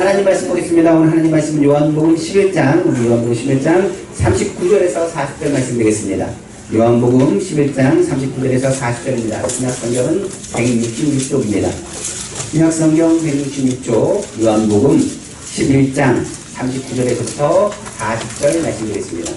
하나님 말씀 보겠습니다. 오늘 하나님 말씀은 요한복음 11장, 39절에서 40절 말씀 되겠습니다. 요한복음 11장 39절에서 40절입니다. 신약성경은 166쪽입니다. 신약성경 166쪽 요한복음 11장 39절에서부터 40절 말씀 드리겠습니다.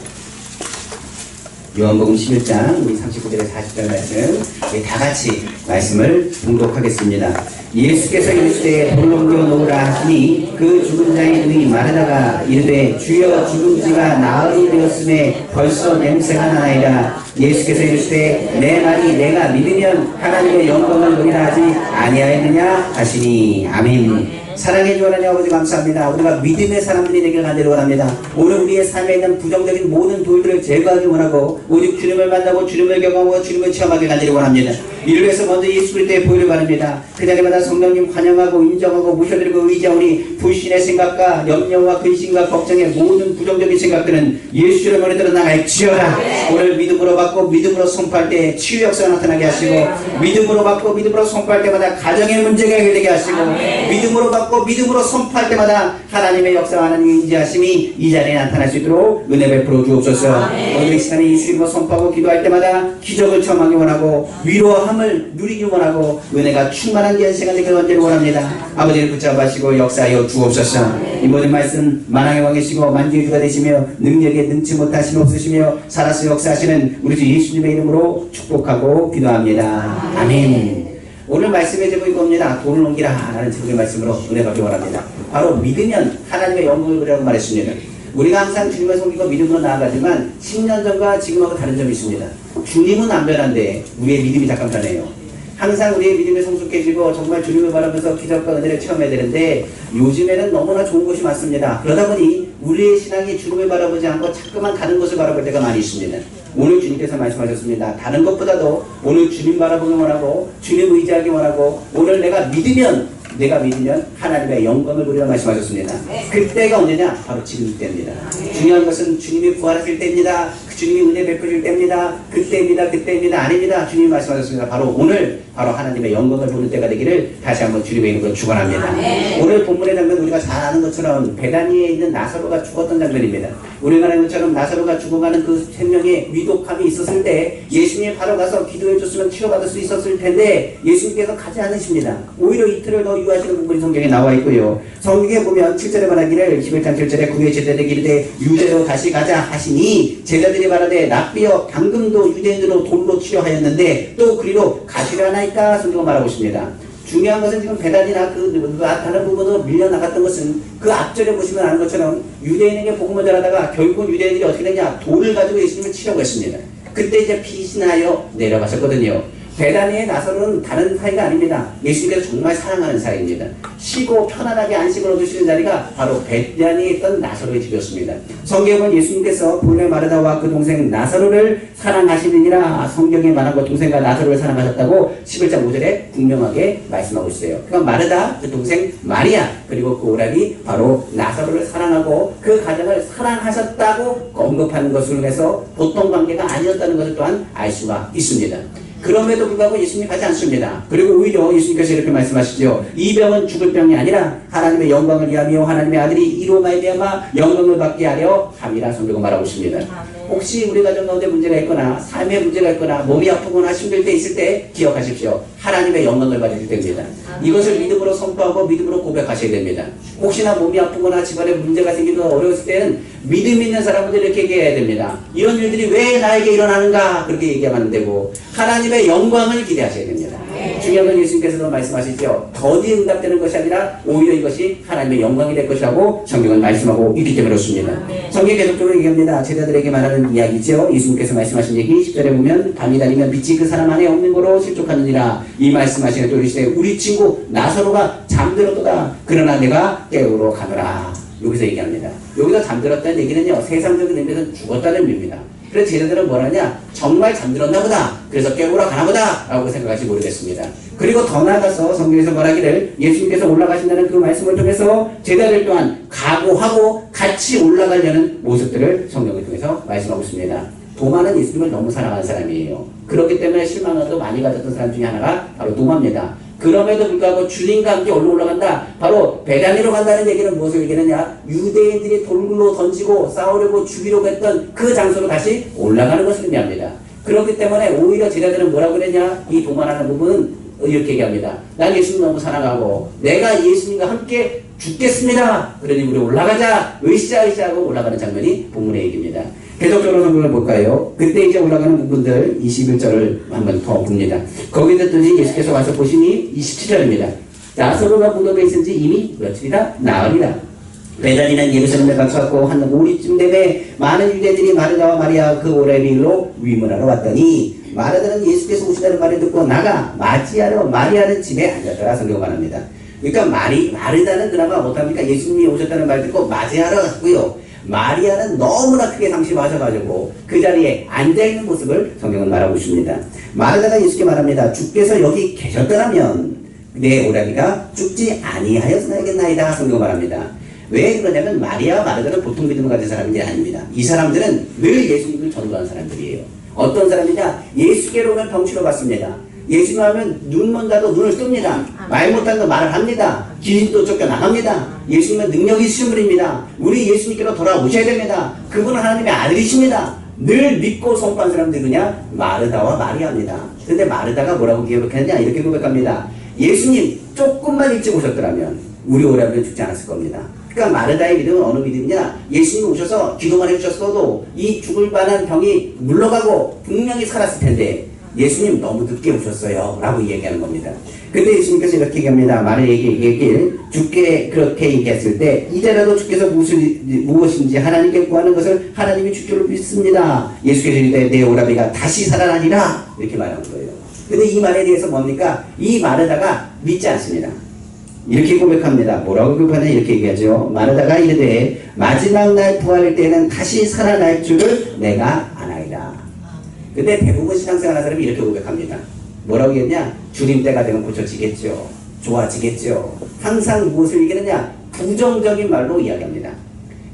요한복음 11장 39절에서 40절 말씀 다 같이 말씀을 봉독하겠습니다. 예수께서 이르시되 돌 옮겨 놓으라 하시니 그 죽은 자의 눈이 마르다가 이르되 주여 죽은 지가 나흘이 되었음에 벌써 냄새가 나나이다. 예수께서 이르시되 내 말이 내가 믿으면 하나님의 영광을 보리라 하지 아니하였느냐 하시니. 아멘. 사랑해 주 하나님 아버지 감사합니다. 우리가 믿음의 사람들이 되길 간절히 원합니다. 오늘 우리의 삶에 있는 부정적인 모든 돌들을 제거하기 원하고 오직 주님을 만나고 주님을 경험하고 주님을 체험하기 간절히 원합니다. 이를 위해서 먼저 예수 그리스도의 보혈을 바랍니다. 그 자리마다 성령님 환영하고 인정하고 모셔드리고 의지하오니 불신의 생각과 염려와 근심과 걱정의 모든 부정적인 생각들은 예수 이름으로 드러나갈지어다. 오늘 믿음으로 받고 믿음으로 선포할 때 치유 역사가 나타나게 하시고 믿음으로 받고 믿음으로 선포할 때마다 가정의 문제가 해결되게 하시고 믿음으로 받고 믿음으로 선포할 때마다 하나님의 역사와 하나님의 인지하심이 이 자리에 나타날 수 있도록 은혜 베풀어 주옵소서. 오늘 이 시간에 예수 이름으로 선포하고 기도할 때마다 기적을 체험하기 원하고 위로함을 누리기 원하고 은혜가 충만한 귀한 시간 되길 간절히 원합니다. 아버지를 붙잡으시고 역사하여 주옵소서. 이 모든 말씀 만왕의 왕이시고 만주의 주가 되시며 능력에 능치 못하시는 없으시며 살아서 역사하시는 우리 주 예수님의 이름으로 축복하고 기도합니다. 아멘. 오늘 말씀의 제목이 이겁니다. 돌을 옮기라 라는 제목의 말씀으로 은혜 받기 원합니다. 바로 믿으면 하나님의 영광을 보리라고 말했습니다. 우리가 항상 주님을 섬기고 믿음으로 나아가지만 10년 전과 지금하고 다른 점이 있습니다. 주님은 안 변한데 우리의 믿음이 잠깐 변해요. 항상 우리의 믿음이 성숙해지고 정말 주님을 바라면서 기적과 은혜를 체험해야 되는데 요즘에는 너무나 좋은 것이 많습니다. 그러다 보니 우리의 신앙이 주님을 바라보지 않고 자꾸만 다른 것을 바라볼 때가 많이 있습니다. 오늘 주님께서 말씀하셨습니다. 다른 것보다도 오늘 주님 바라보기 원하고 주님 의지하기 원하고 오늘 내가 믿으면 하나님의 영광을 보리라 말씀하셨습니다. 그때가 언제냐? 바로 지금 때입니다. 중요한 것은 주님이 부활하실 때입니다. 주님이 은혜 베푸실 때입니다. 그때입니다. 아닙니다. 주님이 말씀하셨습니다. 바로 오늘 바로 하나님의 영광을 보는 때가 되기를 다시 한번 주님의 이름으로 축원합니다. 오늘 본문의 장면 우리가 잘 아는 것처럼 베다니에 있는 나사로가 죽었던 장면입니다. 우리가 아는 것처럼 나사로가 죽어가는 그 생명의 위독함이 있었을 때 예수님이 바로 가서 기도해 줬으면 치료받을 수 있었을 텐데 예수님께서 가지 않으십니다. 오히려 이틀을 더 유하시는 부분이 성경에 나와 있고요. 성경에 보면 7절에 말하기를 11장 7절에 구의 제자들에게 이르되 유대로 다시 가자 하시니 제자들이 말하되 납비여 방금도 유대인으로 돌로 치료하였는데 또 그리로 가시려 하나이까 성경은 말하고 있습니다. 중요한 것은 지금 베다니나 다른 부분으로 밀려나갔던 것은 그 앞절에 보시면 아는 것처럼 유대인에게 복음을 전하다가 결국은 유대인들이 어떻게 되냐 돌을 가지고 예수님을 치려고 했습니다. 그때 이제 피신하여 내려가셨거든요. 베다니의 나사로는 다른 사이가 아닙니다. 예수님께서 정말 사랑하는 사이입니다. 쉬고 편안하게 안식을 얻으시는 자리가 바로 베다니에 있던 나사로의 집이었습니다. 성경은 예수님께서 본래 마르다와 그 동생 나사로를 사랑하시느니라 성경에 말한 것 동생과 나사로를 사랑하셨다고 11장 5절에 분명하게 말씀하고 있어요. 그러니까 마르다, 그 동생 마리아, 그리고 그 오라비 바로 나사로를 사랑하고 그 가정을 사랑하셨다고 언급하는 것으로 해서 보통 관계가 아니었다는 것을 또한 알 수가 있습니다. 그럼에도 불구하고 예수님이 가지 않습니다. 그리고 오히려 예수님께서 이렇게 말씀하시죠. 이 병은 죽을 병이 아니라 하나님의 영광을 위하며 하나님의 아들이 이로 말미암아 영광을 받게 하려 함이라 성경은 말하고 있습니다. 혹시 우리 가정 가운데 문제가 있거나 삶에 문제가 있거나 몸이 아프거나 힘들 때 있을 때 기억하십시오. 하나님의 영광을 받을 때입니다. 이것을 믿음으로 선포하고 믿음으로 고백하셔야 됩니다. 혹시나 몸이 아프거나 집안에 문제가 생기거나 어려웠을 때는 믿음 있는 사람들 이렇게 얘기해야 됩니다. 이런 일들이 왜 나에게 일어나는가 그렇게 얘기하면 안 되고 하나님의 영광을 기대하셔야 됩니다. 중요한 건 예수님께서도 말씀하시죠. 더디 응답되는 것이 아니라 오히려 이것이 하나님의 영광이 될 것이라고 성경은 말씀하고 있기 때문에 그렇습니다. 성경이 계속적으로 얘기합니다. 제자들에게 말하는 이야기죠. 예수님께서 말씀하신 얘기 10절에 보면 밤이 다니면 빛이 그 사람 안에 없는 거로 실족하느니라. 이 말씀하시는 또 이르시되 우리 친구 나사로가 잠들었도다. 그러나 내가 깨우러 가노라. 여기서 얘기합니다. 여기서 잠들었다는 얘기는요. 세상적인 의미에서는 죽었다는 의미입니다. 그래서 제자들은 뭐라냐? 정말 잠들었나 보다. 그래서 깨우러 가나 보다. 라고 생각할지 모르겠습니다. 그리고 더 나아가서 성경에서 말하기를 예수님께서 올라가신다는 그 말씀을 통해서 제자들 또한 각오하고 같이 올라가려는 모습들을 성경을 통해서 말씀하고 있습니다. 도마는 예수님을 너무 사랑하는 사람이에요. 그렇기 때문에 실망을 또 많이 가졌던 사람 중에 하나가 바로 도마입니다. 그럼에도 불구하고 주님과 함께 올라간다. 바로 베다니로 간다는 얘기는 무엇을 얘기하느냐? 유대인들이 돌로 던지고 싸우려고 죽이려고 했던 그 장소로 다시 올라가는 것을 의미합니다. 그렇기 때문에 오히려 제자들은 뭐라고 그랬냐? 이 도만하는 부분은 이렇게 얘기합니다. 난 예수님 너무 사랑하고 내가 예수님과 함께 죽겠습니다. 그러니 우리 올라가자. 으쌰으쌰 하고 올라가는 장면이 본문의 얘기입니다. 계속적으로 성경을 볼까요? 그때 이제 올라가는 부분들 21절을 한번 더 봅니다. 거기에 듣더니 예수께서 와서 보시니 27절입니다. 나사로가 무덤에 있은지 이미 며칠이나 나흘이라. 베다니는 예루살렘에 가까웠고 한 오리쯤 되매 많은 유대인들이 마르다와 마리아 그 오레비로 위문하러 왔더니 마르다는 예수께서 오시다는 말을 듣고 나가 맞이하러 마리아는 집에 앉았더라. 성경을 말합니다. 그러니까 마르다는 그나마 못합니까? 예수님이 오셨다는 말 듣고 맞이하러 갔고요. 마리아는 너무나 크게 상심하셔가지고 그 자리에 앉아있는 모습을 성경은 말하고 있습니다. 마르다가 예수께 말합니다. 주께서 여기 계셨더라면 내 오라비가 죽지 아니하였나이겠나이다. 성경은 말합니다. 왜 그러냐면 마리아와 마르다는 보통 믿음을 가진 사람들이 아닙니다. 이 사람들은 늘 예수님을 전도하는 사람들이에요. 어떤 사람이냐? 예수께로 오면 병치러 갔습니다. 예수님 하면 눈만 가도 눈을 뜹니다. 말 못하는 거 말을 합니다. 귀신도 쫓겨나갑니다. 예수님은 능력이 있으신 분입니다. 우리 예수님께로 돌아오셔야 됩니다. 그분은 하나님의 아들이십니다. 늘 믿고 선포한 사람들이 그냥 마르다와 마리아입니다. 근데 마르다가 뭐라고 고백했냐? 이렇게 고백합니다. 예수님 조금만 일찍 오셨더라면 우리 오라비는 죽지 않았을 겁니다. 그러니까 마르다의 믿음은 어느 믿음이냐? 예수님이 오셔서 기도만 해주셨어도 이 죽을 만한 병이 물러가고 분명히 살았을 텐데 예수님 너무 늦게 오셨어요 라고 얘기하는 겁니다. 근데 예수님께서 이렇게 얘기합니다. 마리아에게 얘기하길 주께 그렇게 얘기했을 때 이제라도 주께서 무엇인지 하나님께 구하는 것을 하나님이 줄 줄 믿습니다. 예수께서 이르되 내 오라비가 다시 살아나니라 이렇게 말하는 거예요. 근데 이 말에 대해서 뭡니까? 이 마르다가 믿지 않습니다. 이렇게 고백합니다. 뭐라고 고백하냐? 이렇게 얘기하죠. 마르다가 이르되 마지막 날 부활일 때는 다시 살아날 줄을 내가 아나이다. 근데 대부분 신앙생활하는 사람이 이렇게 고백합니다. 뭐라고 했냐? 주님 때가 되면 고쳐지겠죠. 좋아지겠죠. 항상 무엇을 얘기하느냐? 부정적인 말로 이야기합니다.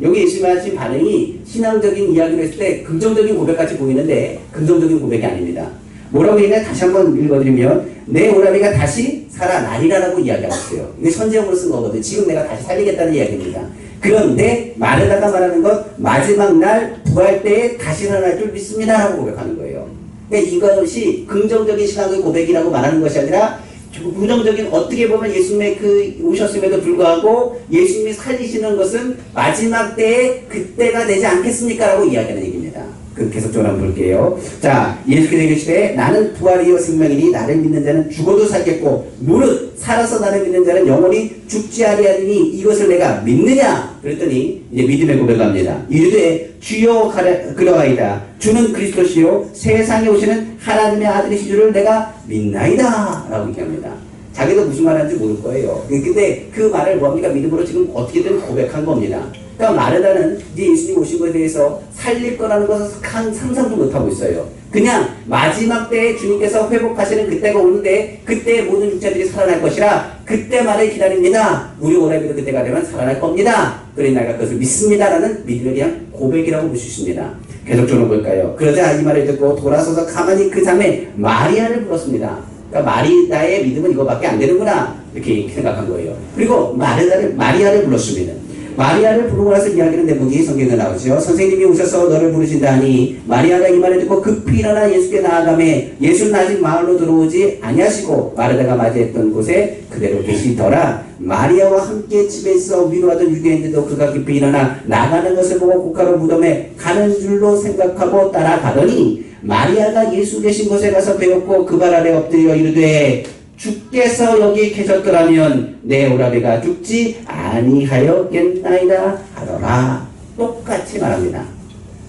여기 예수님 하신 반응이 신앙적인 이야기를 했을 때 긍정적인 고백같이 보이는데 긍정적인 고백이 아닙니다. 뭐라고 얘기하냐? 다시 한번 읽어드리면 내 오라비가 다시 살아나리라라고 이야기하고 있어요. 이게 선제형으로 쓴 거거든요. 지금 내가 다시 살리겠다는 이야기입니다. 그런데 마르다가 말하는 것 마지막 날 부활 때에 다시 살아날 줄 믿습니다라고 고백하는 거예요. 그러니까 이것이 긍정적인 신앙의 고백이라고 말하는 것이 아니라 부정적인 어떻게 보면 예수님의 그 오셨음에도 불구하고 예수님이 살리시는 것은 마지막 때에 그때가 되지 않겠습니까? 라고 이야기하는 얘기입니다. 그 계속적으로 한번 볼게요. 자, 예수께서 이르시되 나는 부활이요 생명이니 나를 믿는 자는 죽어도 살겠고 무릇 살아서 나를 믿는 자는 영원히 죽지 아니하리니 이것을 내가 믿느냐? 그랬더니 이제 믿음의 고백합니다. 이르되 주여 그러하이다. 주는 그리스도시요 세상에 오시는 하나님의 아들이신 줄을 내가 믿나이다. 라고 얘기합니다. 자기도 무슨 말 하는지 모를 거예요. 근데 그 말을 뭡니까? 믿음으로 지금 어떻게든 고백한 겁니다. 그러니까 마르다는 이제 예수님 오신 것에 대해서 살릴 거라는 것을 상상도 못하고 있어요. 그냥 마지막 때에 주님께서 회복하시는 그때가 오는데 그때 모든 육체들이 살아날 것이라 그때 말을 기다립니다. 우리 오라비도 그때가 되면 살아날 겁니다. 그러니 내가 그것을 믿습니다라는 믿음에 대한 고백이라고 볼 수 있습니다. 계속적으로 볼까요? 그러자 이 말을 듣고 돌아서서 가만히 그 자매 마리아를 불렀습니다. 그러니까 마리아의 믿음은 이거밖에 안 되는구나 이렇게 생각한 거예요. 그리고 마리아를 불렀습니다. 마리아를 부르고 나서 이야기는 대목이 성경에 나오죠. 선생님이 오셔서 너를 부르신다 하니 마리아가 이 말을 듣고 급히 일어나 예수께 나아가매 예수는 아직 마을로 들어오지 아니하시고 마르다가 맞이했던 곳에 그대로 계시더라. 마리아와 함께 집에 있어 위로하던 유대인들도 그가 급히 일어나 나가는 것을 보고 고가로 무덤에 가는 줄로 생각하고 따라가더니 마리아가 예수 계신 곳에 가서 배웠고 그 발 아래 엎드려 이르되 주께서 여기 계셨더라면 내 오라비가 죽지 아니하였겠나이다 하더라. 똑같이 말합니다.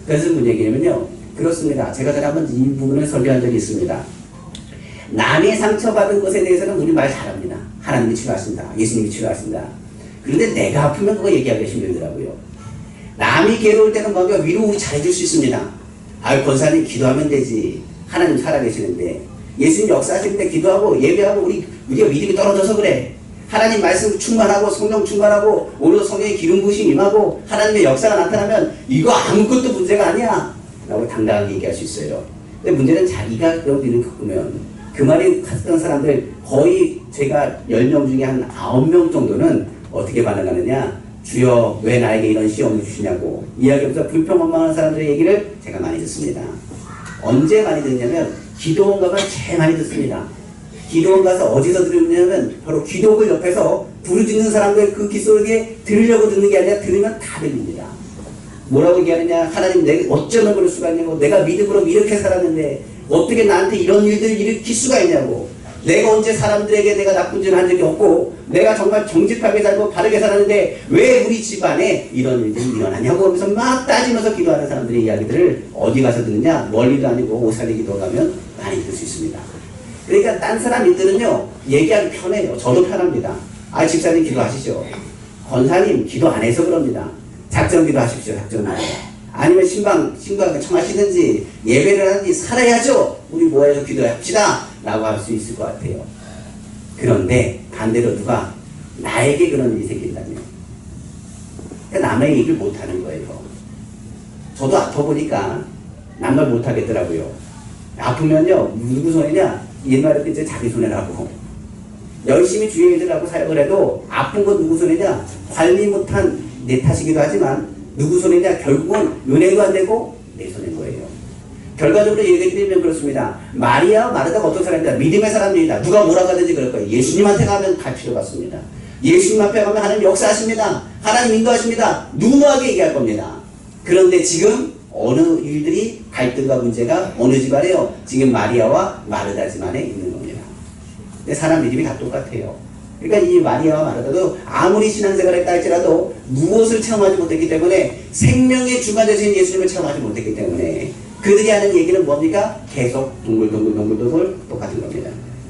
그래서 무슨 얘기냐면요. 그렇습니다. 제가 전에 한번 이 부분을 설교한 적이 있습니다. 남이 상처받은 것에 대해서는 우리 말 잘합니다. 하나님이 치료하신다. 예수님이 치료하신다. 그런데 내가 아프면 그거 얘기하기 힘들더라고요. 남이 괴로울 때는 뭔가 위로 우리 잘해줄 수 있습니다. 아유 권사님 기도하면 되지. 하나님 살아계시는데 예수님 역사하실 때 기도하고 예배하고 우리가 믿음이 떨어져서 그래. 하나님 말씀 충만하고 성령 충만하고 오늘도 성령의 기름 부으심 임하고 하나님의 역사가 나타나면 이거 아무것도 문제가 아니야 라고 당당하게 얘기할 수 있어요. 근데 문제는 자기가 그런 믿음을 겪으면 그 말이 갔던 사람들 거의 제가 10명 중에 한 9명 정도는 어떻게 반응하느냐, 주여 왜 나에게 이런 시험을 주시냐고 이야기하면서 불평원망하는 사람들의 얘기를 제가 많이 듣습니다. 언제 많이 듣냐면 기도원 가면 제일 많이 듣습니다. 기도원 가서 어디서 들으냐면 바로 기도글 옆에서 부르짖는 사람들 그 기도에 들으려고 듣는 게 아니라 들으면 다 들립니다. 뭐라고 얘기하느냐, 하나님 내가 어쩌면 그럴 수가 있냐고, 내가 믿음으로 이렇게 살았는데 어떻게 나한테 이런 일들을 일으킬 수가 있냐고, 내가 언제 사람들에게 내가 나쁜 짓을 한 적이 없고 내가 정말 정직하게 살고 바르게 살았는데 왜 우리 집안에 이런 일들이 일어나냐고 하면서 막 따지면서 기도하는 사람들의 이야기들을 어디 가서 듣느냐, 멀리도 아니고 오산에 기도 가면 많이 들을 수 있습니다. 그러니까 딴 사람 일들은요 얘기하기 편해요. 저도 편합니다. 아, 집사님 기도하시죠. 권사님 기도 안 해서 그럽니다. 작정 기도하십시오. 작정 기도. 아니면 신방 청하시든지 예배를 하든지 살아야죠. 우리 모여서 기도합시다 라고 할 수 있을 것 같아요. 그런데 반대로 누가 나에게 그런 일이 생긴다면 그러니까 남의 얘기를 못하는 거예요. 저도 아파보니까 남말 못하겠더라고요. 아프면요 누구 손이냐, 옛날에 이제 자기 손해라고. 열심히 주의 일을 하고 사역을 해도 아픈 건 누구 손이냐, 관리 못한 내 탓이기도 하지만 누구 손이냐, 결국은 은혜도 안 되고 내 손인 거예요. 결과적으로 얘기해 드리면 그렇습니다. 마리아 마르다가 어떤 사람이다? 믿음의 사람들이다. 누가 뭐라고 하든지 그럴 거예요. 예수님한테 가면 갈 필요가 없습니다. 예수님 앞에 가면 하나님 역사하십니다. 하나님 인도하십니다. 누누하게 얘기할 겁니다. 그런데 지금 어느 일들이 갈등과 문제가 어느 집안에요? 지금 마리아와 마르다 집안에 있는 겁니다. 근데 사람 믿음이 다 똑같아요. 그러니까 이 마리아와 마르다도 아무리 신앙생활을 했다 할지라도 무엇을 체험하지 못했기 때문에, 생명의 주가 되신 예수님을 체험하지 못했기 때문에 그들이 하는 얘기는 뭡니까? 계속 동글동글 똑같은 겁니다.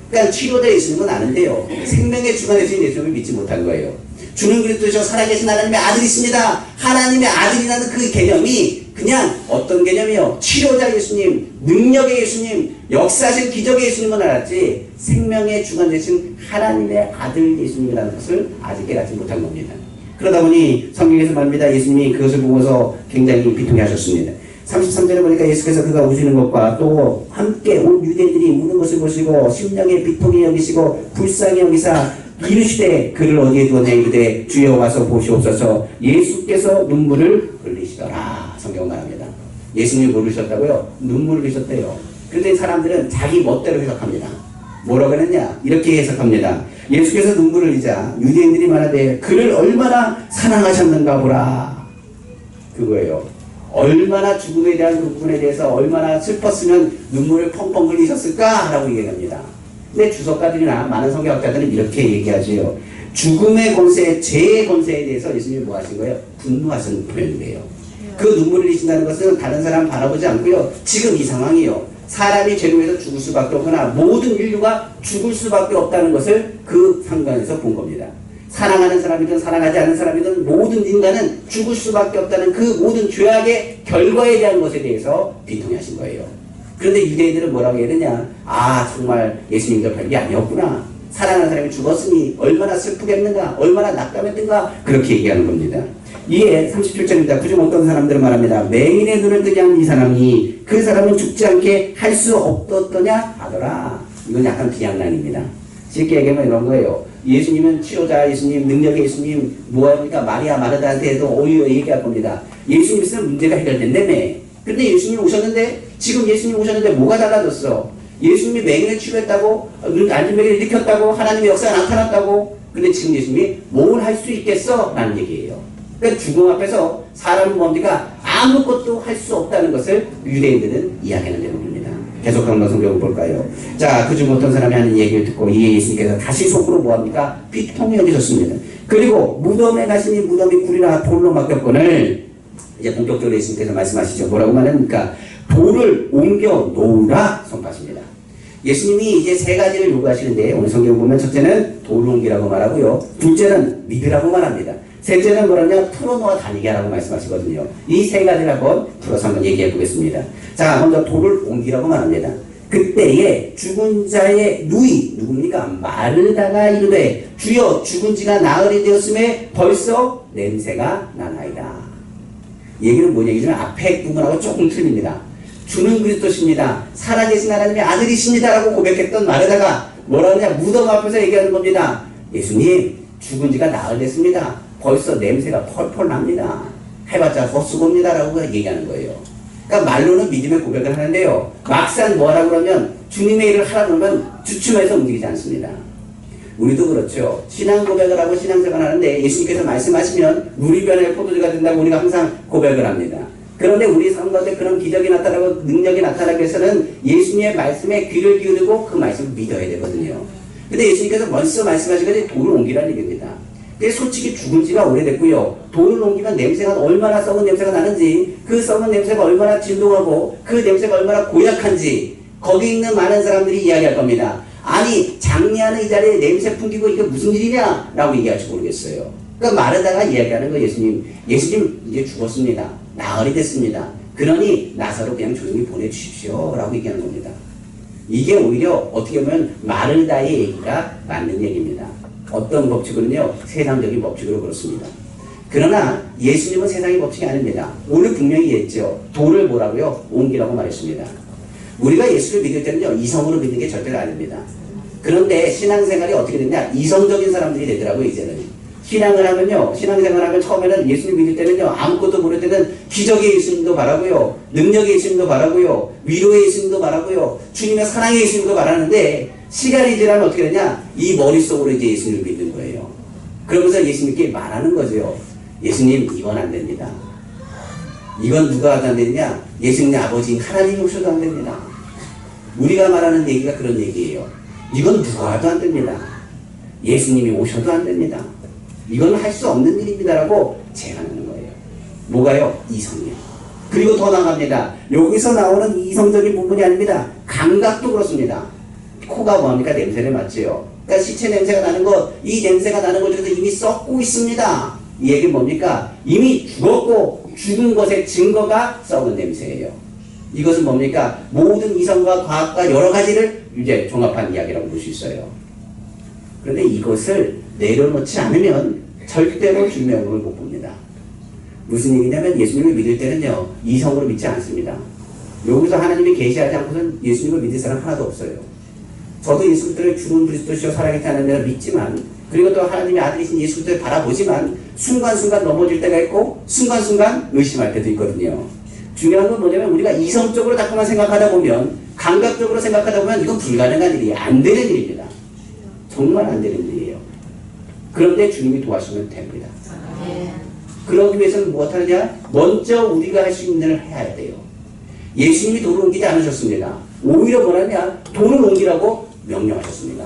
그러니까 치료될 예수님은 아는데요, 생명의 주가 되신 예수님을 믿지 못한 거예요. 주는 그리스도시요 살아계신 하나님의 아들이십니다. 하나님의 아들이라는 그 개념이 그냥 어떤 개념이요? 치료자 예수님, 능력의 예수님, 역사하신 기적의 예수님은 알았지 생명의 주관 되신 하나님의 아들 예수님이라는 것을 아직 깨닫지 못한 겁니다. 그러다 보니 성경에서 말합니다. 예수님이 그것을 보고서 굉장히 비통해 하셨습니다. 33절에 보니까 예수께서 그가 우시는 것과 또 함께 온 유대인들이 우는 것을 보시고 심령의 비통히 여기시고 불쌍히 여기사 이르시되 그를 어디에 두었냐 이르되 주여 와서 보시옵소서. 예수께서 눈물을 흘리시더라. 성경 말합니다. 예수님이 뭘 흘리셨다고요? 눈물을 흘리셨대요. 그런데 사람들은 자기 멋대로 해석합니다. 뭐라고 했냐? 이렇게 해석합니다. 예수께서 눈물을 흘리자 유대인들이 말하되 그를 얼마나 사랑하셨는가 보라. 그거예요. 얼마나 죽음에 대한 그 부분에 대해서 얼마나 슬펐으면 눈물을 펑펑 흘리셨을까? 라고 얘기합니다. 근데 주석가들이나 많은 성경학자들은 이렇게 얘기하지요. 죽음의 권세, 죄의 권세에 대해서 예수님이 뭐 하신 거예요? 분노하신 표현이에요. 그 눈물을 흘리신다는 것은 다른 사람 바라보지 않고요. 지금 이 상황이요. 사람이 죄로 해서 죽을 수밖에 없거나 모든 인류가 죽을 수밖에 없다는 것을 그 상관에서 본 겁니다. 사랑하는 사람이든 사랑하지 않는 사람이든 모든 인간은 죽을 수밖에 없다는 그 모든 죄악의 결과에 대한 것에 대해서 비통해하신 거예요. 그런데 유대인들은 뭐라고 해야 되냐? 아, 정말 예수님도 별게 아니었구나. 사랑하는 사람이 죽었으니 얼마나 슬프겠는가, 얼마나 낙담했는가, 그렇게 얘기하는 겁니다. 이에 37절입니다. 그중 어떤 사람들은 말합니다. 맹인의 눈을 뜨게 한 이 사람이 그 사람은 죽지 않게 할 수 없었더냐 하더라. 이건 약간 비양난입니다. 쉽게 얘기하면 이런 거예요. 예수님은 치료자 예수님, 능력의 예수님, 뭐합니까? 마리아 마르다한테도 오히려 얘기할 겁니다. 예수님 있으면 문제가 해결된다며. 근데 예수님 오셨는데, 지금 예수님 오셨는데 뭐가 달라졌어? 예수님이 맹인을 치료했다고, 안진뱅이를 일으켰다고, 하나님의 역사가 나타났다고. 근데 지금 예수님이 뭘 할 수 있겠어? 라는 얘기예요. 그러니까 죽음 앞에서 사람은 뭡니까? 아무것도 할 수 없다는 것을 유대인들은 이야기하는 내용입니다. 계속 한번 성경을 볼까요? 자, 그중 어떤 사람이 하는 얘기를 듣고 이에 예수님께서 다시 속으로 뭐합니까? 비통히 여기셨습니다. 그리고 무덤에 가시니 무덤이 굴이나 돌로 막혔거늘, 이제 본격적으로 예수님께서 말씀하시죠. 뭐라고 말합니까? 돌을 옮겨 놓으라 선포하십니다. 예수님이 이제 세 가지를 요구하시는데, 오늘 성경을 보면 첫째는 돌을 옮기라고 말하고요. 둘째는 믿으라고 말합니다. 셋째는 뭐라냐? 풀어놓아 다니게 하라고 말씀하시거든요. 이 세 가지를 한번 풀어서 한번 얘기해 보겠습니다. 자, 먼저 돌을 옮기라고 말합니다. 그때에 죽은 자의 누이, 누굽니까? 마르다가 이르되 주여 죽은 지가 나흘이 되었음에 벌써 냄새가 나나이다. 얘기는 뭔 얘기냐면 앞에 부분하고 조금 틀립니다. 주는 그리스도십니다. 살아계신 하나님의 아들이십니다라고 고백했던 마르다가 뭐라고 하냐? 무덤 앞에서 얘기하는 겁니다. 예수님, 죽은 지가 나흘 됐습니다. 벌써 냄새가 펄펄 납니다. 해봤자 헛수고입니다라고 얘기하는 거예요. 그러니까 말로는 믿음의 고백을 하는데요. 막상 뭐하라고 그러면 주님의 일을 하라고 그러면 주춤해서 움직이지 않습니다. 우리도 그렇죠. 신앙 고백을 하고 신앙생활 하는데 예수님께서 말씀하시면 물이 변해 포도주가 된다고 우리가 항상 고백을 합니다. 그런데 우리 삶 가운데 그런 기적이 나타나고 능력이 나타나기 위해서는 예수님의 말씀에 귀를 기울이고 그 말씀을 믿어야 되거든요. 근데 예수님께서 먼저 말씀하시기까지 돌을 옮기라는 얘기입니다. 근데 솔직히 죽은 지가 오래됐고요. 돌을 옮기면 냄새가 얼마나 썩은 냄새가 나는지, 그 썩은 냄새가 얼마나 진동하고 그 냄새가 얼마나 고약한지 거기 있는 많은 사람들이 이야기할 겁니다. 아니, 장례하는 이 자리에 냄새 풍기고 이게 무슨 일이냐? 라고 얘기할지 모르겠어요. 그러니까 마르다가 이야기하는 거 예수님 이제 죽었습니다. 나흘이 됐습니다. 그러니 나사로 그냥 조용히 보내주십시오. 라고 얘기하는 겁니다. 이게 오히려 어떻게 보면 마르다의 얘기가 맞는 얘기입니다. 어떤 법칙으로는요, 세상적인 법칙으로 그렇습니다. 그러나 예수님은 세상의 법칙이 아닙니다. 오늘 분명히 얘기했죠. 돌을 뭐라고요? 옮기라고 말했습니다. 우리가 예수를 믿을 때는요, 이성으로 믿는 게 절대로 아닙니다. 그런데 신앙생활이 어떻게 됐냐? 이성적인 사람들이 되더라고요, 이제는. 신앙을 하면요, 신앙생활을 하면 처음에는 예수님 믿을 때는요, 아무것도 모를 때는 기적의 예수님도 바라고요, 능력의 예수님도 바라고요, 위로의 예수님도 바라고요, 주님의 사랑의 예수님도 바라는데, 시간이 지나면 어떻게 되냐? 이 머릿속으로 이제 예수님을 믿는 거예요. 그러면서 예수님께 말하는 거죠. 예수님, 이건 안 됩니다. 이건 누가 안 되느냐? 예수님의 아버지인 하나님이 오셔도 안 됩니다. 우리가 말하는 얘기가 그런 얘기예요. 이건 누가 해도 안 됩니다. 예수님이 오셔도 안 됩니다. 이건 할 수 없는 일입니다라고 제안하는 거예요. 뭐가요? 이성이요. 그리고 더 나갑니다. 여기서 나오는 이성적인 부분이 아닙니다. 감각도 그렇습니다. 코가 뭐합니까? 냄새를 맡지요. 그러니까 시체 냄새가 나는 것, 이 냄새가 나는 것 중에서 이미 썩고 있습니다. 이 얘기는 뭡니까? 이미 죽었고 죽은 것의 증거가 썩은 냄새예요. 이것은 뭡니까? 모든 이성과 과학과 여러 가지를 이제 종합한 이야기라고 볼 수 있어요. 그런데 이것을 내려놓지 않으면 절대로 주님의 얼굴을 못 봅니다. 무슨 얘기냐면 예수님을 믿을 때는요, 이성으로 믿지 않습니다. 여기서 하나님이 계시하지 않고선 예수님을 믿을 사람 하나도 없어요. 저도 예수 그리스도를 주는 그리스도시요 살아계신 하나님을 믿지만, 그리고 또 하나님의 아들이신 예수 그리스도를 바라보지만 순간순간 넘어질 때가 있고 순간순간 의심할 때도 있거든요. 중요한 건 뭐냐면 우리가 이성적으로 자꾸만 생각하다 보면, 감각적으로 생각하다 보면 이건 불가능한 일이에요. 안 되는 일입니다. 정말 안 되는 일이에요. 그런데 주님이 도와주시면 됩니다. 그러기 위해서는 무엇 하느냐? 먼저 우리가 할 수 있는 일을 해야 돼요. 예수님이 돌을 옮기지 않으셨습니다. 오히려 뭐라냐? 돌을 옮기라고 명령하셨습니다.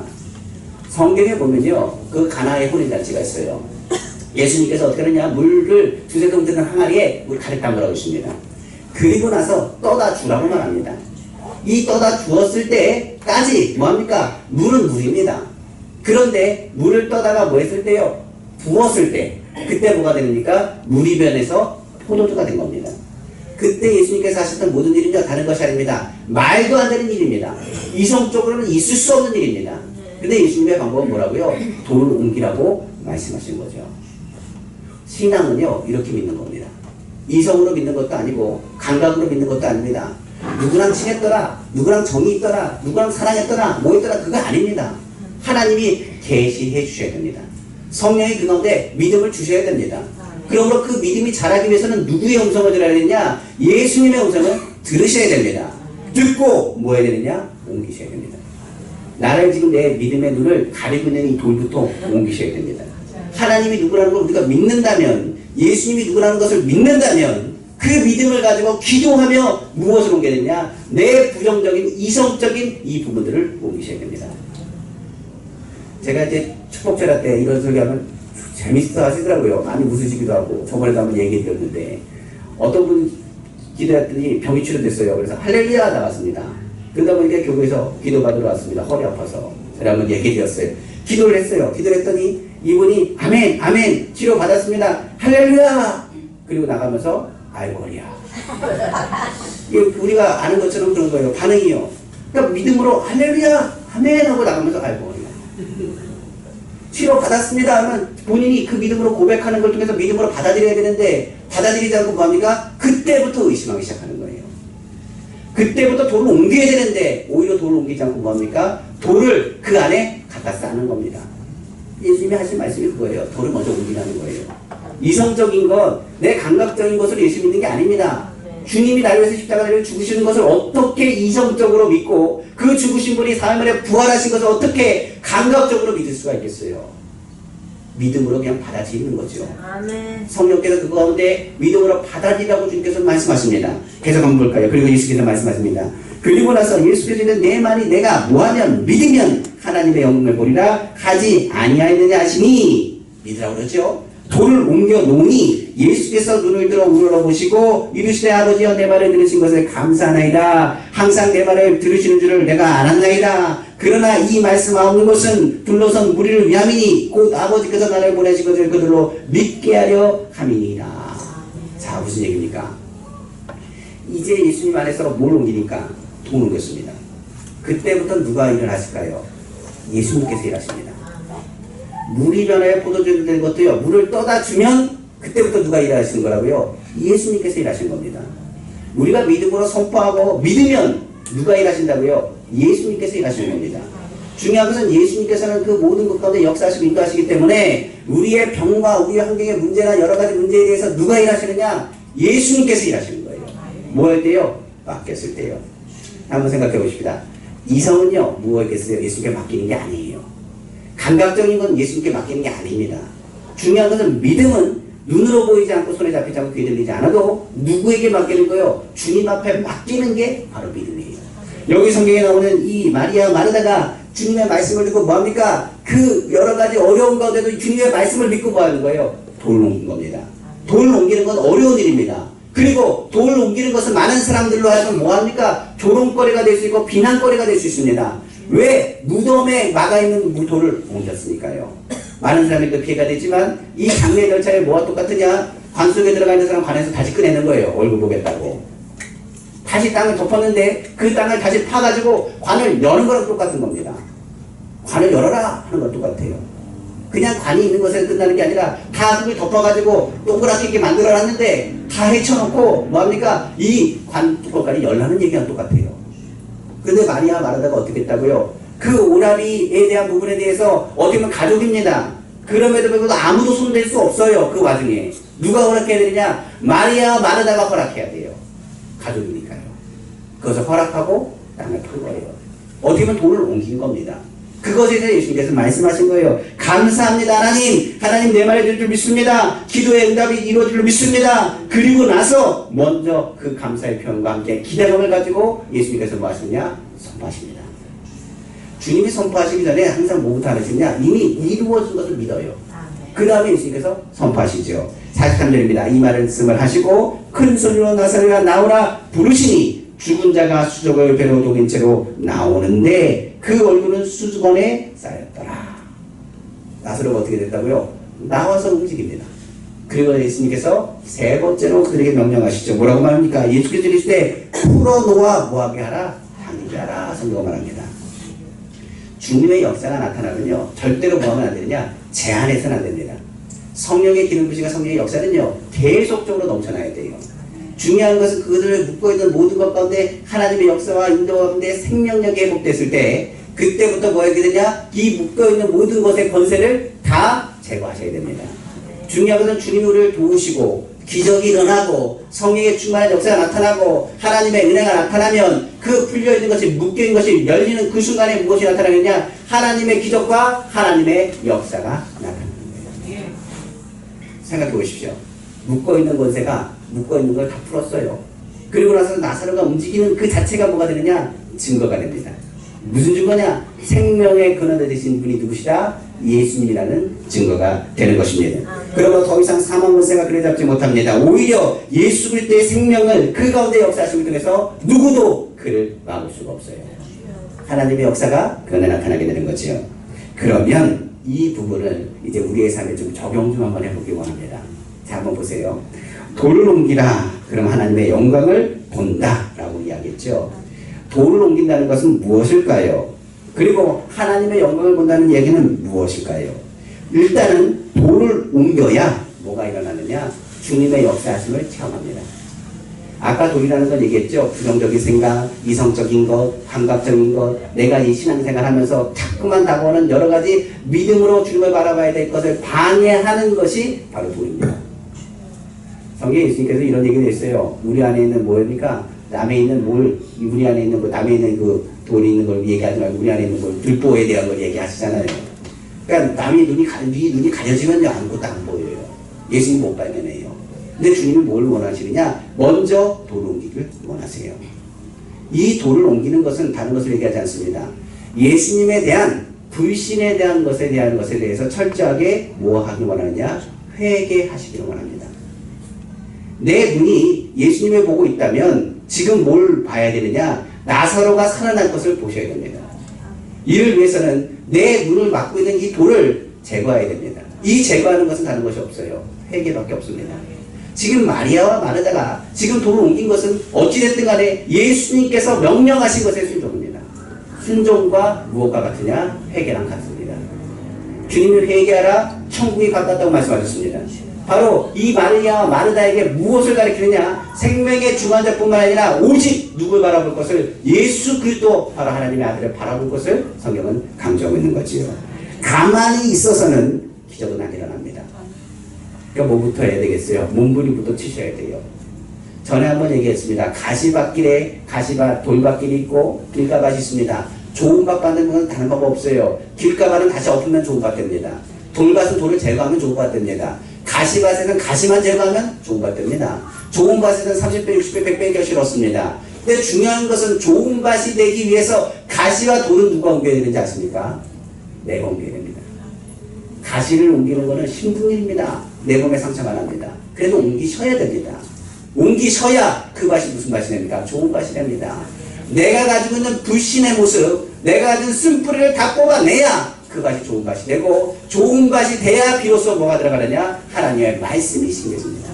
성경에 보면요, 그 가나의 혼인잔치가 있어요. 예수님께서 어떻게 하느냐? 물을 두세 동 드는 항아리에 물 가득 담으라고 했습니다. 그리고 나서 떠다 주라고 말합니다. 이 떠다 주었을 때까지 뭐합니까? 물은 물입니다. 그런데 물을 떠다가 뭐 했을 때요? 부었을 때, 그때 뭐가 됩니까? 물이 변해서 포도주가 된 겁니다. 그때 예수님께서 하셨던 모든 일은요, 다른 것이 아닙니다. 말도 안 되는 일입니다. 이성적으로는 있을 수 없는 일입니다. 근데 예수님의 방법은 뭐라고요? 돌을 옮기라고 말씀하신 거죠. 신앙은요, 이렇게 믿는 겁니다. 이성으로 믿는 것도 아니고 감각으로 믿는 것도 아닙니다. 누구랑 친했더라, 누구랑 정이 있더라, 누구랑 사랑했더라, 뭐 했더라, 그거 아닙니다. 하나님이 계시해 주셔야 됩니다. 성령이 그 가운데 믿음을 주셔야 됩니다. 그러므로 그 믿음이 자라기 위해서는 누구의 음성을 들어야 되느냐? 예수님의 음성을 들으셔야 됩니다. 듣고 뭐 해야 되느냐? 옮기셔야 됩니다. 나를 지금 내 믿음의 눈을 가리고 있는 이 돌부터 옮기셔야 됩니다. 하나님이 누구라는 걸 우리가 믿는다면, 예수님이 누구라는 것을 믿는다면 그 믿음을 가지고 기도하며 무엇을 옮겨야 되느냐? 내 부정적인 이성적인 이 부분들을 옮기셔야 됩니다. 제가 이제 축복제라 때 이런 소리 하면 재밌어 하시더라고요. 많이 웃으시기도 하고. 저번에도 한번 얘기 드렸는데 어떤 분이 기도했더니 병이 치료됐어요. 그래서 할렐루야 나왔습니다. 그러다 보니까 교회에서 기도받으러 왔습니다. 허리 아파서. 제가 한번 얘기 드렸어요. 기도를 했어요. 기도를 했더니 이분이 아멘 아멘 치료받았습니다. 할렐루야. 그리고 나가면서 아이고 허리야. 우리가 아는 것처럼 그런 거예요. 반응이요. 그러니까 믿음으로 할렐루야 아멘 하고 나가면서 아이고 허리야. 치료받았습니다 하면 본인이 그 믿음으로 고백하는 걸 통해서 믿음으로 받아들여야 되는데 받아들이지 않고 뭐합니까? 그때부터 의심하기 시작하는 거예요. 그때부터 돌을 옮겨야 되는데 오히려 돌을 옮기지 않고 뭐합니까? 돌을 그 안에 갖다 쌓는 겁니다. 예수님이 하신 말씀이 그거예요. 돌을 먼저 옮기라는 거예요. 이성적인 것, 내 감각적인 것을 예수 믿는 게 아닙니다. 주님이 나를 위해서 십자가를 죽으시는 것을 어떻게 이성적으로 믿고 그 죽으신 분이 사흘 부활하신 것을 어떻게 감각적으로 믿을 수가 있겠어요? 믿음으로 그냥 받아들이는 거죠. 아멘. 성령께서 그 가운데 믿음으로 받아들이라고 주님께서 말씀하십니다. 계속 한번 볼까요? 그리고 예수께서 말씀하십니다. 그리고 나서 예수께서 내 말이 내가 뭐하면 믿으면 하나님의 영광을 보리라 하지 아니하였느냐 하시니 믿으라고 그러죠. 돌을 옮겨 놓으니 예수께서 눈을 들어 우러러보시고 이르시되 아버지여 내 말을 들으신 것을 감사하나이다. 항상 내 말을 들으시는 줄을 내가 알았나이다. 그러나 이 말씀하옵는 것은 둘러선 무리를 위함이니 곧 아버지께서 나를 보내신 것을 그들로 믿게 하려 함이니라. 자, 무슨 얘기입니까? 이제 예수님 안에서 뭘 옮기니까 돈 옮겼습니다. 그때부터 누가 일을 하실까요? 예수님께서 일하십니다. 물이 변하여 포도주가 되는 것도요. 물을 떠다 주면 그때부터 누가 일하시는 거라고요? 예수님께서 일하시는 겁니다. 우리가 믿음으로 선포하고 믿으면 누가 일하신다고요? 예수님께서 일하시는 겁니다. 중요한 것은 예수님께서는 그 모든 것 가운데 역사하시고 인도하시기 때문에 우리의 병과 우리의 환경의 문제나 여러 가지 문제에 대해서 누가 일하시느냐? 예수님께서 일하시는 거예요. 뭐 할 때요? 맡겼을 때요. 한번 생각해 보십시다. 이성은요, 무엇이겠어요? 예수님께 맡기는 게 아니에요. 감각적인 건 예수님께 맡기는 게 아닙니다. 중요한 것은 믿음은 눈으로 보이지 않고 손에 잡히지 않고 귀에 들리지 않아도 누구에게 맡기는 거요? 주님 앞에 맡기는 게 바로 믿음이에요. 여기 성경에 나오는 이 마리아 마르다가 주님의 말씀을 듣고 뭐합니까? 그 여러 가지 어려운 가운데도 주님의 말씀을 믿고 뭐 하는 거예요? 돌을 옮긴 겁니다. 돌을 옮기는 건 어려운 일입니다. 그리고 돌을 옮기는 것은 많은 사람들로 하여금 뭐합니까? 조롱거리가 될 수 있고 비난거리가 될 수 있습니다. 왜? 무덤에 막아있는 돌을 옮겼으니까요. 많은 사람에게 피해가 되지만 이 장례 절차에 뭐가 똑같으냐? 관 속에 들어가 있는 사람 관에서 다시 꺼내는 거예요. 얼굴 보겠다고. 다시 땅을 덮었는데 그 땅을 다시 파가지고 관을 여는 거랑 똑같은 겁니다. 관을 열어라 하는 건 똑같아요. 그냥 관이 있는 것에 끝나는 게 아니라 다 그걸 덮어가지고 동그랗게 이렇게 만들어놨는데 다 헤쳐놓고 뭐합니까? 이 관 뚜껑까지 열라는 얘기랑 똑같아요. 근데 마리아 마르다가 어떻게 했다고요? 그 오라비에 대한 부분에 대해서 어떻게 보면 가족입니다. 그럼에도 불구하고 아무도 손댈 수 없어요. 그 와중에 누가 허락해야 되느냐? 마리아 마르다가 허락해야 돼요. 가족이니까요. 그것을 허락하고 땅을 판 거예요. 어떻게 보면 돌을 옮긴 겁니다. 그것에 대해서 예수님께서 말씀하신 거예요. 감사합니다 하나님. 하나님 내 말을 들을 줄 믿습니다. 기도의 응답이 이루어질 줄 믿습니다. 그리고 나서 먼저 그 감사의 표현과 함께 기대감을 가지고 예수님께서 뭐 하시느냐? 선포하십니다. 주님이 선포하시기 전에 항상 뭐부터 하시느냐? 이미 이루어진 것을 믿어요. 그 다음에 예수님께서 선포하시죠. 43절입니다. 이 말씀을 하시고 큰 소리로 나사로야 나오라 부르시니 죽은 자가 수족을 배로 독인 채로 나오는데 그 얼굴은 수건에 쌓였더라. 나사로가 어떻게 됐다고요? 나와서 움직입니다. 그리고 예수님께서 세 번째로 그들에게 명령하시죠. 뭐라고 말합니까? 예수께서 이르시되 풀어놓아 뭐하게 하라? 당기게 하라. 성경가 말합니다. 주님의 역사가 나타나면요 절대로 뭐하면 안 되느냐? 제한해서는 안 됩니다. 성령의 기름 부으시가 성령의 역사는요 계속적으로 넘쳐나야 돼요. 중요한 것은 그들을 묶어있는 모든 것 가운데 하나님의 역사와 인도 가운데 생명력이 회복됐을 때 그때부터 뭐 하게 되냐? 이 묶어있는 모든 것의 권세를 다 제거하셔야 됩니다. 중요한 것은 주님이 우리를 도우시고 기적이 일어나고 성령의 충만한 역사가 나타나고 하나님의 은혜가 나타나면 그 풀려있는 것이 묶여있는 것이 열리는 그 순간에 무엇이 나타나느냐? 하나님의 기적과 하나님의 역사가 나타나는 거예요. 생각해 보십시오. 묶어있는 권세가 묶어있는 걸 다 풀었어요. 그리고 나서 나사로가 움직이는 그 자체가 뭐가 되느냐? 증거가 됩니다. 무슨 증거냐? 생명의 근원이 되신 분이 누구시다? 예수님이라는 증거가 되는 것입니다. 그러면 더 이상 사망 권세가 그래 잡지 못합니다. 오히려 예수 그리스도의 생명을 그 가운데 역사하심을 통해서 누구도 그를 막을 수가 없어요. 하나님의 역사가 그 안에 나타나게 되는 거죠. 그러면 이 부분을 이제 우리의 삶에 좀 적용 좀 한번 해보기 원합니다. 자, 한번 보세요. 돌을 옮기라. 그럼 하나님의 영광을 본다. 라고 이야기했죠. 돌을 옮긴다는 것은 무엇일까요? 그리고 하나님의 영광을 본다는 얘기는 무엇일까요? 일단은 돌을 옮겨야 뭐가 일어나느냐? 주님의 역사하심을 체험합니다. 아까 돈이라는 건 얘기했죠. 부정적인 생각, 이성적인 것, 감각적인 것, 내가 이 신앙생활 하면서 자꾸만 다가오는 여러 가지 믿음으로 주님을 바라봐야 될 것을 방해하는 것이 바로 돈입니다. 성경에 예수님께서 이런 얘기를 했어요. 우리 안에 있는 뭐입니까? 남에 있는 우리 안에 있는 남에 있는 그 돈이 있는 걸 얘기하지 말고 우리 안에 있는 걸 들보에 대한 걸 얘기하시잖아요. 그러니까 남의 눈이 가려지면 아무것도 안 보여요. 예수님 못 발견해요. 근데 주님은 뭘 원하시느냐? 먼저 돌을 옮기길 원하세요. 이 돌을 옮기는 것은 다른 것을 얘기하지 않습니다. 예수님에 대한 불신에 대한 것에 대해서 철저하게 뭐 하길 원하느냐? 회개하시기를 원합니다. 내 눈이 예수님을 보고 있다면 지금 뭘 봐야 되느냐? 나사로가 살아날 것을 보셔야 됩니다. 이를 위해서는 내 눈을 막고 있는 이 돌을 제거해야 됩니다. 이 제거하는 것은 다른 것이 없어요. 회개밖에 없습니다. 지금 마리아와 마르다가 지금 돌을 옮긴 것은 어찌됐든 간에 예수님께서 명령하신 것의 순종입니다. 순종과 무엇과 같으냐? 회개랑 같습니다. 주님을 회개하라 천국이 가깝다고 말씀하셨습니다. 바로 이 마리아와 마르다에게 무엇을 가르치느냐? 생명의 중환자뿐만 아니라 오직 누굴 바라볼 것을 예수 그리스도 바로 하나님의 아들을 바라볼 것을 성경은 강조하고 있는 거지요. 가만히 있어서는 기적은 안 일어납니다. 그러니까 뭐부터 해야 되겠어요? 몸부림부터 치셔야 돼요. 전에 한번 얘기했습니다. 돌밭길이 있고 길가밭이 있습니다. 좋은 밭 받는 건 다른 법 없어요. 길가밭은 다시 엎으면 좋은 밭 됩니다. 돌밭은 돌을 제거하면 좋은 밭 됩니다. 가시밭에는 가시만 제거하면 좋은 밭 됩니다. 좋은 밭에는 30배, 60배, 100배 겨 실었습니다. 근데 중요한 것은 좋은 밭이 되기 위해서 가시와 돌은 누가 옮겨야 되는지 아십니까? 내가 옮겨야 됩니다. 가시를 옮기는 것은 힘든 일입니다. 내 몸에 상처가 납니다. 그래도 옮기셔야 됩니다. 옮기셔야 그 밭이 무슨 밭이 됩니까? 좋은 밭이 됩니다. 내가 가지고 있는 불신의 모습, 내가 가진 쓴뿌리를 다 뽑아내야 그 밭이 좋은 밭이 되고, 좋은 밭이 돼야 비로소 뭐가 들어가느냐? 하나님의 말씀이 심겨집니다.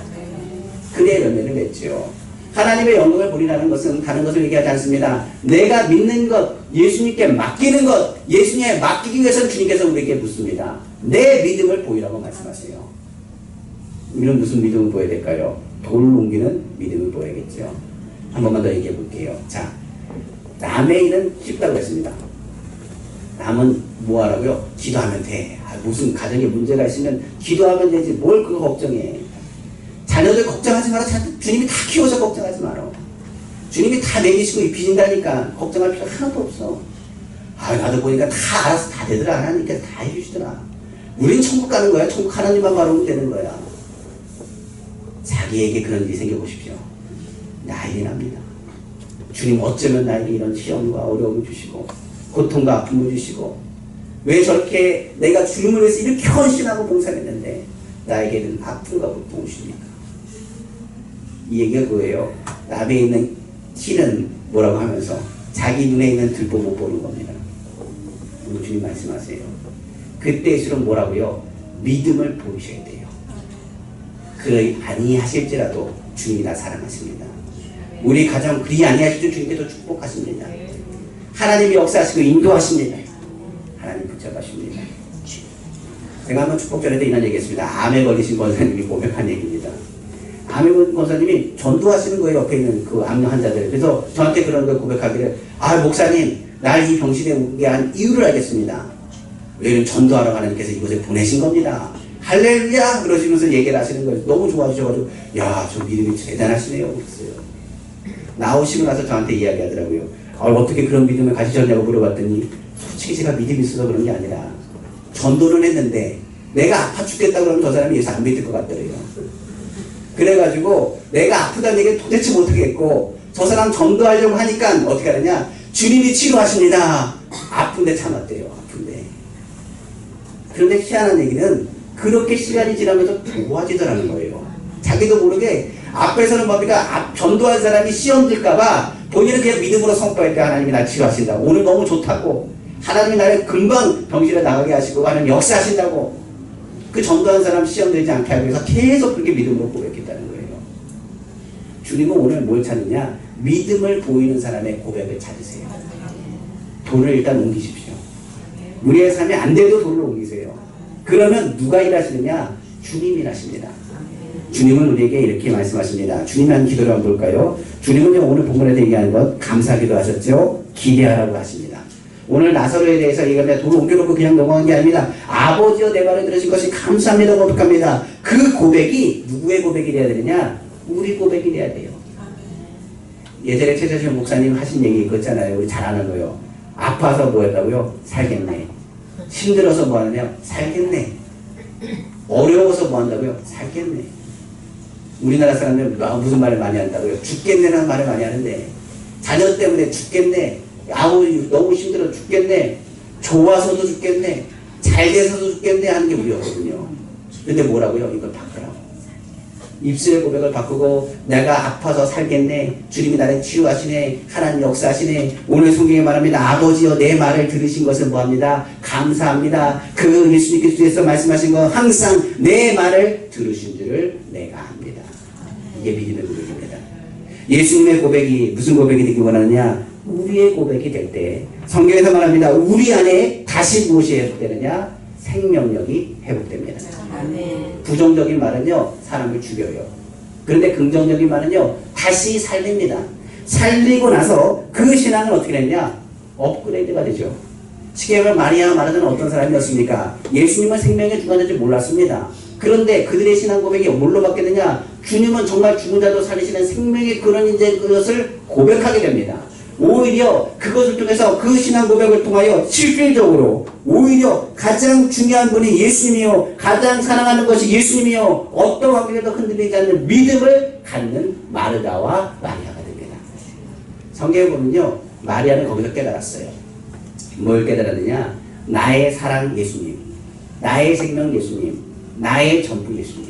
그래야 열매를 맺죠. 하나님의 영광을 보리라는 것은 다른 것을 얘기하지 않습니다. 내가 믿는 것, 예수님께 맡기는 것, 예수님에 맡기기 위해서는 주님께서 우리에게 묻습니다. 내 믿음을 보이라고 말씀하세요. 우리는 무슨 믿음을 보여야 될까요? 돌을 옮기는 믿음을 보여야겠죠. 한 번만 더 얘기해 볼게요. 자, 남의 일은 쉽다고 했습니다. 남은 뭐 하라고요? 기도하면 돼. 무슨 가정에 문제가 있으면 기도하면 되지. 뭘 그거 걱정해. 자녀들 걱정하지 마라. 주님이 다 키워서 걱정하지 마라. 주님이 다 먹이시고 입히신다니까 걱정할 필요 하나도 없어. 나도 보니까 다 알아서 다 되더라. 하나님께서 다 해주시더라. 우린 천국 가는 거야. 천국 하나님만 바라보면 되는 거야. 자기에게 그런 일이 생겨보십시오. 난리 납니다. 주님 어쩌면 나에게 이런 시험과 어려움을 주시고 고통과 아픔을 주시고 왜 저렇게 내가 주님을 위해서 이렇게 헌신하고 봉사했는데 나에게는 아픔과 고통을 주십니까? 이 얘기가 그거예요. 남에 있는 티는 뭐라고 하면서 자기 눈에 있는 들보 못 보는 겁니다. 오늘 주님 말씀하세요. 그때일수록 뭐라고요? 믿음을 보이셔야 돼요. 그러이 아니하실지라도 주님이 나 사랑하십니다. 우리 가정 그리 아니하실지 주님께서 축복하십니다. 하나님이 역사하시고 인도하십니다. 하나님 붙잡으십니다. 제가 한번 축복 전에 이런 얘기했습니다. 암에 걸리신 권사님이 고백한 얘기입니다. 암에 걸린 권사님이 전도하시는 거예요. 옆에 있는 그 암 환자들. 그래서 저한테 그런 걸 고백하기를, 목사님, 날 이 병실에 오게 한 이유를 알겠습니다. 왜냐면 전도하러 하나님께서 이곳에 보내신 겁니다. 할렐루야! 그러시면서 얘기를 하시는 거예요. 너무 좋아하셔가지고, 저 믿음이 대단하시네요. 그랬어요. 나오시고 나서 저한테 이야기하더라고요. 어떻게 그런 믿음을 가지셨냐고 물어봤더니, 솔직히 제가 믿음이 있어서 그런 게 아니라, 전도는 했는데, 내가 아파 죽겠다 그러면 저 사람이 예수 안 믿을 것 같더래요. 그래가지고, 내가 아프다는 얘기를 도대체 못하겠고, 저 사람 전도하려고 하니까 어떻게 하느냐? 주님이 치료하십니다. 아픈데 참았대요. 아픈데. 그런데 희한한 얘기는, 그렇게 시간이 지나면서 좋아지더라는 거예요. 자기도 모르게 앞에서는 뭡니까? 전도한 사람이 시험 들까봐 본인은 그냥 믿음으로 선포할 때 하나님이 날 치료하신다고. 오늘 너무 좋다고. 하나님이 나를 금방 병실에 나가게 하시고 하나님 역사하신다고. 그 전도한 사람 시험 들지 않게 하기 위해서 계속 그렇게 믿음으로 고백했다는 거예요. 주님은 오늘 뭘 찾느냐? 믿음을 보이는 사람의 고백을 찾으세요. 돌을 일단 옮기십시오. 우리의 삶이 안 돼도 돌을 옮기세요. 그러면 누가 일하시느냐? 주님이 일하십니다. 주님은 우리에게 이렇게 말씀하십니다. 주님이 한 기도를 한번 볼까요? 주님은요, 오늘 본문에서 얘기하는 것 감사기도 하셨죠? 기대하라고 하십니다. 오늘 나사로에 대해서 얘기하면 돈을 옮겨놓고 그냥 넘어간 게 아닙니다. 아버지여 내 말을 들으신 것이 감사합니다 고백합니다. 그 고백이 누구의 고백이 돼야 되느냐? 우리 고백이 돼야 돼요. 예전에 최재천 목사님 하신 얘기 있잖아요. 우리 잘 아는 거요. 아파서 뭐 했다고요? 살겠네. 힘들어서 뭐 하느냐? 살겠네. 어려워서 뭐 한다고요? 살겠네. 우리나라 사람들은 무슨 말을 많이 한다고요? 죽겠네라는 말을 많이 하는데, 자녀 때문에 죽겠네. 아우 너무 힘들어 죽겠네. 좋아서도 죽겠네. 잘 돼서도 죽겠네 하는 게 우리였거든요. 근데 뭐라고요? 이걸 바꾸라고. 입술의 고백을 바꾸고 내가 아파서 살겠네. 주님이 나를 치유하시네. 하나님 역사하시네. 오늘 성경에 말합니다. 아버지여 내 말을 들으신 것은 뭐합니다? 감사합니다. 그 예수님 그리스도에서 말씀하신 거 항상 내 말을 들으신 줄을 내가 압니다. 이게 믿음의 고백입니다. 예수님의 고백이 무슨 고백이 되기 원하느냐? 우리의 고백이 될 때 성경에서 말합니다. 우리 안에 다시 무엇이 회복되느냐? 생명력이 회복됩니다. 아멘. 부정적인 말은요, 사람을 죽여요. 그런데 긍정적인 말은요, 다시 살립니다. 살리고 나서 그 신앙은 어떻게 됐냐? 업그레이드가 되죠. 쉽게 말하면 마리아 마르다는 어떤 사람이었습니까? 예수님은 생명의 주관인지 몰랐습니다. 그런데 그들의 신앙 고백이 뭘로 바뀌느냐? 주님은 정말 죽은 자도 살리시는 생명의 근원인데 그것을 고백하게 됩니다. 오히려 그것을 통해서 그 신앙 고백을 통하여 실질적으로 오히려 가장 중요한 분이 예수님이요, 가장 사랑하는 것이 예수님이요, 어떤 환경에도 흔들리지 않는 믿음을 갖는 마르다와 마리아가 됩니다. 성경에 보면요, 마리아는 거기서 깨달았어요. 뭘 깨달았느냐? 나의 사랑 예수님, 나의 생명 예수님, 나의 전부 예수님.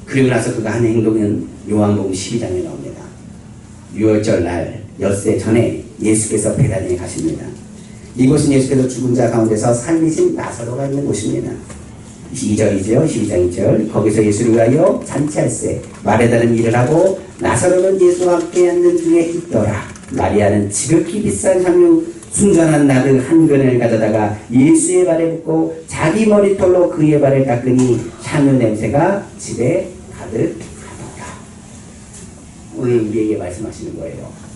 그리고 나서 그가 하는 행동은 요한복음 12장에 나옵니다. 6월절 날 엿새 전에 예수께서 베다니에 가십니다. 이곳은 예수께서 죽은 자 가운데서 살리신 나사로가 있는 곳입니다. 2절이죠. 12장 2절. 거기서 예수를 위하여 잔치할세 마르다는 일을 하고 나사로는 예수와 함께 앉는 중에 있더라. 마리아는 지극히 비싼 향유 순전한 나드 한 근을 가져다가 예수의 발에 붓고 자기 머리털로 그의 발을 닦으니 향유 냄새가 집에 가득하더라. 오늘 우리에게 말씀하시는 거예요.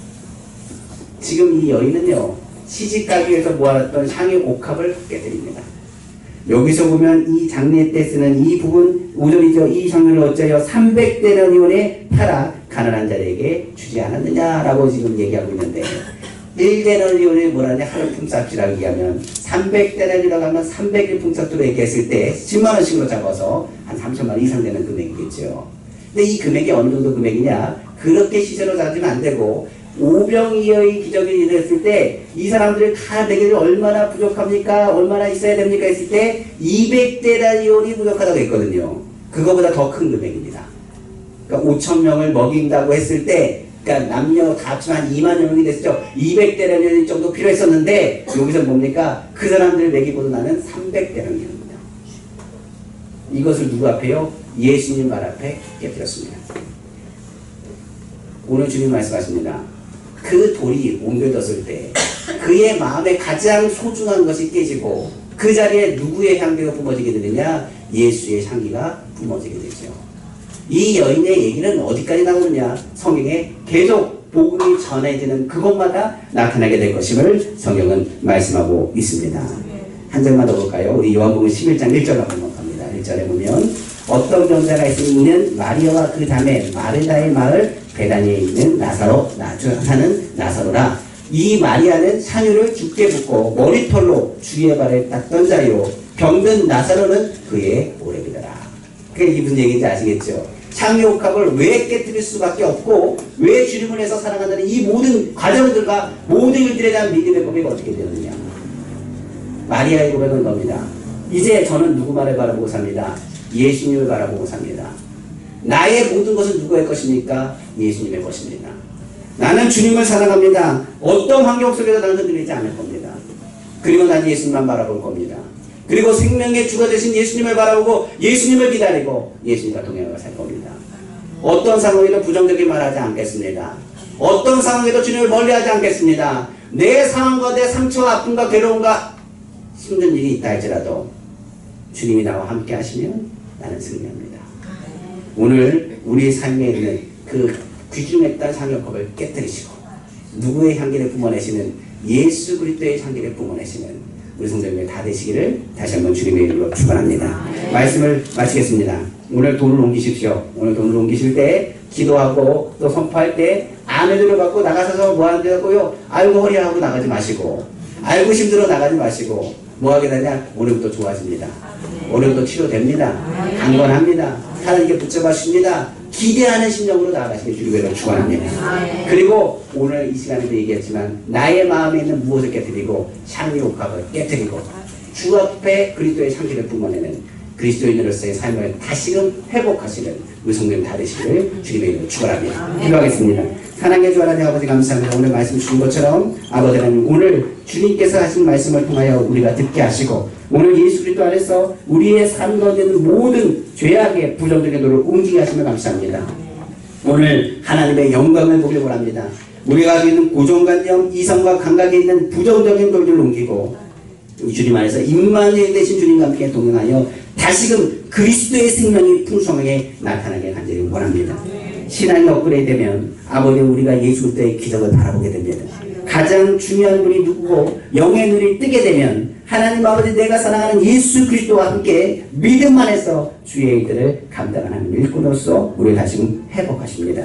지금 이 여인은요, 시집가기 위해서 모아놨던 향유 옥합을 깨뜨립니다. 여기서 보면 이 장례 때 쓰는 이 부분 5절이죠. 이 향유를 어찌하여 300데나리온에 팔아 가난한 자에게 주지 않았느냐라고 지금 얘기하고 있는데, 1데나리온이 뭐라냐? 하루 품삯이라고 얘기하면 300데나리온이라고 하면 300일 품삯으로 얘기했을 때 10만 원씩으로 잡아서 한 3천만 원 이상 되는 금액이겠죠. 근데 이 금액이 어느 정도 금액이냐? 그렇게 시세로 따지면 안 되고, 오병이어의 기적이 일어났을 때 이 사람들이 다 내게 얼마나 부족합니까? 얼마나 있어야 됩니까? 했을 때 200데나리온이 부족하다고 했거든요. 그거보다 더 큰 금액입니다. 그러니까 5,000명을 먹인다고 했을 때, 그러니까 남녀 다 합치면 2만 명이 됐죠. 200데나리온 정도 필요했었는데 여기서 뭡니까? 그 사람들을 먹이고도 나는 300데나리온입니다. 이것을 누구 앞에요? 예수님 말 앞에 깨뜨렸습니다. 오늘 주님 말씀하십니다. 그 돌이 옮겨졌을 때 그의 마음에 가장 소중한 것이 깨지고 그 자리에 누구의 향기가 뿜어지게 되느냐? 예수의 향기가 뿜어지게 되죠. 이 여인의 얘기는 어디까지 나오느냐? 성경에 계속 복음이 전해지는 그곳마다 나타나게 될 것임을 성경은 말씀하고 있습니다. 한 절만 더 볼까요? 우리 요한복음 11장 1절 한번 갑니다. 1절에 보면 어떤 병자가 있는 마리아와 그 자매 마르다의 마을 베다니에 있는 나사로 사는 나사로라. 이 마리아는 향유를 죽게 붓고 머리털로 주의 발에 닦던 자요, 병든 나사로는 그의 오래비더라. 그게 무슨 얘기인지 아시겠죠? 향유 옥합을 왜 깨뜨릴 수밖에 없고 왜 주님을 해서 살아간다는 이 모든 과정들과 모든 일들에 대한 믿음의 고백이 어떻게 되느냐? 마리아의 고백은 겁니다. 이제 저는 누구 말을 바라보고 삽니다? 예수님을 바라보고 삽니다. 나의 모든 것은 누구의 것입니까? 예수님의 것입니다. 나는 주님을 사랑합니다. 어떤 환경 속에서 나는 흔들리지 않을 겁니다. 그리고 난 예수님만 바라볼 겁니다. 그리고 생명의 주가 되신 예수님을 바라보고 예수님을 기다리고 예수님과 동행하며 살 겁니다. 어떤 상황에도 부정적인 말하지 않겠습니다. 어떤 상황에도 주님을 멀리하지 않겠습니다. 내 상황과 내 상처와 아픔과 괴로움과 힘든 일이 있다 할지라도 주님이 나와 함께 하시면 나는 승리합니다. 오늘 우리의 삶에 있는 그 귀중했던 상역법을 깨뜨리시고 누구의 향기를 뿜어내시는 예수 그리스도의 향기를 뿜어내시는 우리 성도님들 다 되시기를 다시 한번 주님의 이름으로 축원합니다. 말씀을 마치겠습니다. 오늘 돈을 옮기십시오. 오늘 돈을 옮기실 때 기도하고 또 선포할 때 아멘을 받고 나가서 뭐 하는데고요? 알고 허리하고 나가지 마시고 알고 힘들어 나가지 마시고 뭐 하게 되냐? 오늘부터 좋아집니다. 오늘부터 치료됩니다. 강건합니다. 하나님께 붙잡아 주십니다. 기대하는 심령으로 나아가시길 주님으로 축원합니다. 그리고 오늘 이 시간에도 얘기했지만 나의 마음에 있는 무엇을 깨뜨리고 향유옥합을 깨뜨리고 주 앞에 그리스도의 향기를 뿜어내는 그리스도인으로서의 삶을 다시금 회복하시는 우리 성도님 다 되시기를 주님의 이름으로 축원합니다. 기도하겠습니다. 사랑의 주 하나님 아버지 감사합니다. 오늘 말씀 주신 것처럼 아버지 하나님 오늘 주님께서 하신 말씀을 통하여 우리가 듣게 하시고 오늘 예수 그리스도 안에서 우리의 삶 가운데 있는 모든 죄악의 부정적인 도를 옮기게 하심을 감사합니다. 오늘 하나님의 영광을 보길 원합니다. 우리가 가지고 있는 고정관념, 이성과 감각에 있는 부정적인 돌들을 옮기고 주님 안에서 임마누엘 되신 주님과 함께 동행하여 다시금 그리스도의 생명이 풍성하게 나타나게 간절히 원합니다. 신앙이 업그레이드 되면 아버지 우리가 예수 그리스도의 기적을 바라보게 됩니다. 가장 중요한 분이 누구고 영의 눈이 뜨게 되면 하나님 아버지 내가 사랑하는 예수 그리스도와 함께 믿음 안에서 주의 일들을 감당하는 일꾼으로서 우리를 다시금 회복하십니다.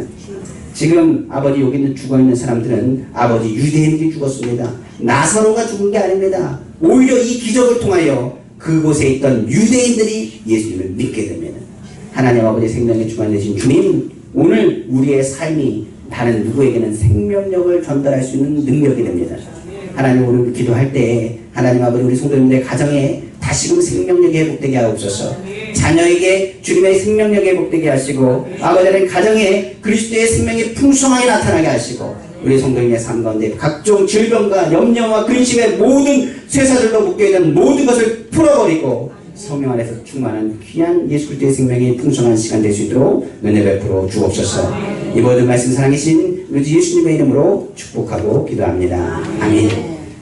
지금 아버지 여기 있는 죽어있는 사람들은 아버지 유대인들이 죽었습니다. 나사로가 죽은 게 아닙니다. 오히려 이 기적을 통하여 그곳에 있던 유대인들이 예수님을 믿게 됩니다. 하나님 아버지 생명의 주관 되신 주님 오늘 우리의 삶이 다른 누구에게는 생명력을 전달할 수 있는 능력이 됩니다. 하나님 오늘 기도할 때 하나님 아버지 우리 성도님들의 가정에 다시금 생명력이 회복되게 하옵소서. 자녀에게 주님의 생명력이 회복되게 하시고 아버지의 가정에 그리스도의 생명이 풍성하게 나타나게 하시고 우리 성도님의 삶 가운데 각종 질병과 염려와 근심의 모든 쇠사슬로 묶여있는 모든 것을 풀어버리고 성령 안에서 충만한 귀한 예수 그리스도의 생명이 풍성한 시간 될 수 있도록 은혜 베풀어 주옵소서. 이 모든 말씀 사랑이신 우리 예수님의 이름으로 축복하고 기도합니다. 아멘.